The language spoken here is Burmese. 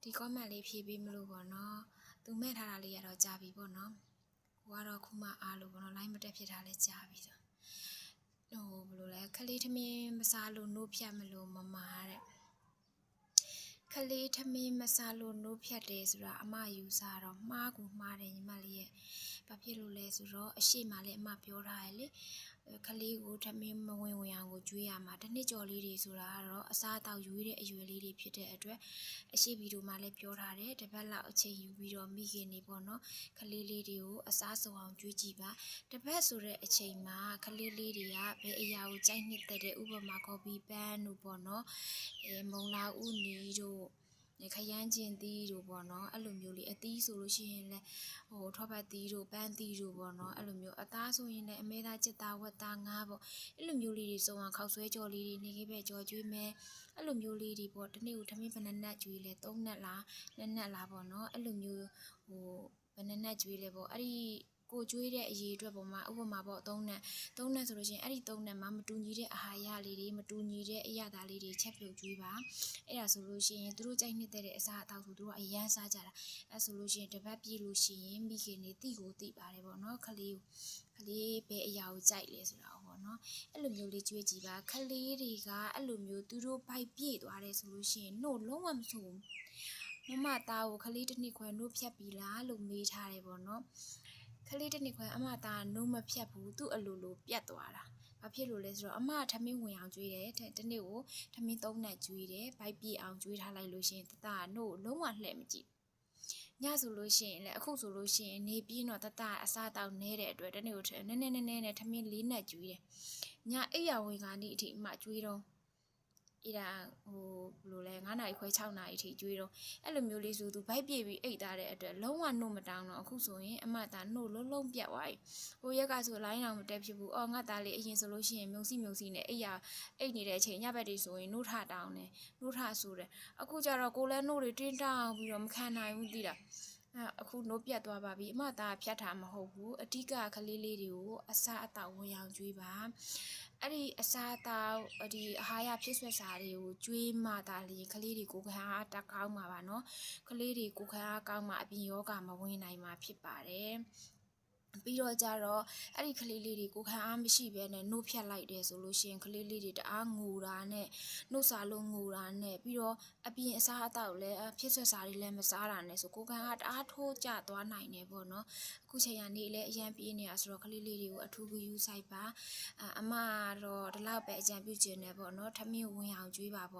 ဒီ comment လေးဖြည့်ပေးမလို့ပေါ့နော်သူမဲ့ထားတာလေးရတော့ကြာပြီပေါ့နော်ကိုကတော့ခုမှအားလို့ပေါ့နော် line မတက်ဖြစ်ထားလဲကြာပြီဆိုဟိုဘယ်လိုလဲခလေးထမင်းမစားလို့နှုတ်ဖြတ်မလို့မမာတဲ့ခလေးထမင်းမစားလို့နှုတ်ဖြတ်တယ်ဆိုတာအမယူစားတော့မှားကူမှားတယ်ညီမလေးရဲ့ဘာဖြစ်လို့လဲဆိုတော့အရှိမလေးအမပြောထားရလေခလေးကိုထမင်းမဝင်အောင်ကိုကျွေးရမှာတစ်နှစ်ကျော်လေးတွေဆိုတာကတော့အစားအသောက်ယူရတဲ့အရွယ်လေးတွေဖြစ်တဲ့အတွက်အရှိဗီဒီယိုမှာလည်းပြောထားတယ်တစ်ပတ်လောက်အချိန်ယူပြီးတော့မိခင်နေပေါ့နော်ခလေးလေးတွေကိုအစားစုံအောင်ကျွေးကြည့်ပါတစ်ပတ်ဆိုတဲ့အချိန်မှာခလေးလေးတွေကဘယ်အရာကိုကြိုက်နှစ်သက်တဲ့ဥပမာကော်ပီပန်းတို့ပေါ့နော်မုံလာဥနီတို့ခရမ်းကျင်သီးတို့ပေါ့နော်အဲ့လိုမျိုးလေးအသီးဆိုလို့ရှိရင်လည်းဟိုထောပတ်သီးတို့ပန်းသီးတို့ပေါ့နော်အဲ့လိုမျိုးအသားဆိုရင်လည်းအမဲသားကြက်သားဝက်သားငါးပေါ့အဲ့လိုမျိုးလေးတွေစုံအောင်ခောက်ဆွဲကြော်လေးတွေနေခဲ့ပဲကြော်ကျွေးမယ်အဲ့လိုမျိုးလေးတွေပေါ့ဒီနေ့ကိုထမင်းဘယ်နှနက်ကျွေးလဲ3နက်လား2နက်လားပေါ့နော်အဲ့လိုမျိုးဟိုဘယ်နှနက်ကျွေးလဲပေါ့အဲ့ဒီကိုကျွေးတဲ့အရေးအတွက်ပေါ်မှာဥပမာပေါ့3နက်ဆိုလို့ရှိရင်အဲ့ဒီ3နက်မှာမတူညီတဲ့အာဟာရလေးတွေမတူညီတဲ့အရာသားလေးတွေချက်ပြုတ်ကျွေးပါအဲ့ဒါဆိုလို့ရှိရင်သူတို့ကြိုက်နှစ်တဲ့အစားအသောက်ဆိုသူတို့ကအရန်စားကြတာအဲ့ဆိုလို့ရှိရင်တပတ်ပြည့်လို့ရှိရင်မိခင်နေတိကိုတိပါတယ်ပေါ့နော်ခလေးဘယ်အရာကိုကြိုက်လဲဆိုတာပေါ့နော်အဲ့လိုမျိုးလေးကျွေးကြည့်ပါခလေးတွေကအဲ့လိုမျိုးသူတို့ဘိုက်ပြည့်သွားတယ်ဆိုလို့ရှိရင်နှုတ်လုံးဝမဆိုးမမသားကိုခလေးတစ်နှစ်ခွဲနှုတ်ဖြတ်ပြီလားလို့မေးထားတယ်ပေါ့နော်ခလေးတစ်နှစ်ခွဲအမသားနှုတ်မဖြတ်ဘူးသူ့အလိုလိုပြတ်သွားတာဘာဖြစ်လို့လဲဆိုတော့အမထမင်းဝင်အောင်ကျွေးတယ်တနေ့ကိုထမင်း3နက်ကျွေးတယ်ဘိုက်ပြည့်အောင်ကျွေးထားလိုက်လို့ရှိရင်တတကနှုတ်လုံးဝလှည့်မကြည့်ညဆိုလို့ရှိရင်လည်းအခုဆိုလို့ရှိရင်နေပြီးတော့တတအစားတောက်နေတဲ့အတွက်တနေ့ကိုနည်းနဲ့ထမင်း4နက်ကျွေးတယ်ညအိပ်ရဝင်ကနေအထိအမကျွေးတော့အဲ့ဒါဟိုဘယ်လိုလဲ9နာရီခွဲ6နာရီအထိကျွေးတော့အဲ့လိုမျိုးလေးဆိုသူဘိုက်ပြည့်ပြီးအိတ်သားတဲ့အတွက်လုံးဝနှုတ်မတောင်းတော့အခုဆိုရင်အမသားနှုတ်လုံးပြတ်သွားပြီဟိုရက်ကဆိုလိုင်းအောင်မတက်ဖြစ်ဘူးအော်ငါသားလေးအရင်ဆိုလို့ရှိရင်မြုံစီနဲ့အိတ်နေတဲ့အချိန်ညဘက်တွေဆိုရင်နှုတ်ထတောင်းတယ်နှုတ်ထဆိုတယ်အခုကျတော့ကိုလည်းနှုတ်တွေတင်းတောင်းပြီးတော့မခံနိုင်ဘူးသိလားအခုနှုတ်ပြတ်သွားပါပြီအမသားဖြတ်တာမဟုတ်ဘူးအဓိကကလေးလေးတွေကိုအစားအသောက်ဝင်အောင်ကျွေးပါအဲ့ဒီအစားအသောက်ဒီအာဟာရဖြစ်ဆွက်စာတွေကိုကျွေးမှသာလျှင်ကလေးတွေကိုခံအားတက်ကောင်းမှာပါနော်ကလေးတွေကိုခံအားကောင်းမှအပြင်ယောဂမဝင်နိုင်မှာဖြစ်ပါတယ်ပြီးတော့ကြတော့အဲ့ဒီကလေးလေးတွေကိုခံအားမရှိဘဲနဲ့နှုတ်ဖြတ်လိုက်တယ်ဆိုလို့ရှိရင်ကလေးလေးတွေတအားငိုတာနဲ့နှုတ်စာလုံးငိုတာနဲ့ပြီးတော့အပြင်အစားအသောက်လည်းဖြစ်ဆွက်စာတွေလည်းမစားတာနဲ့ဆိုကိုခံအားတအားထိုးကျသွားနိုင်တယ်ပေါ့နော်အခုချိန်ကနေလည်းအရန်ပြေးနေတာဆိုတော့ကလေးလေးတွေကိုအထူးဂရုစိုက်ပါအမတော့ဒီလောက်ပဲအကြံပြုချင်တယ်ပေါ့နော်ထမင်းဝင်အောင်ကျွေးပါပေါ့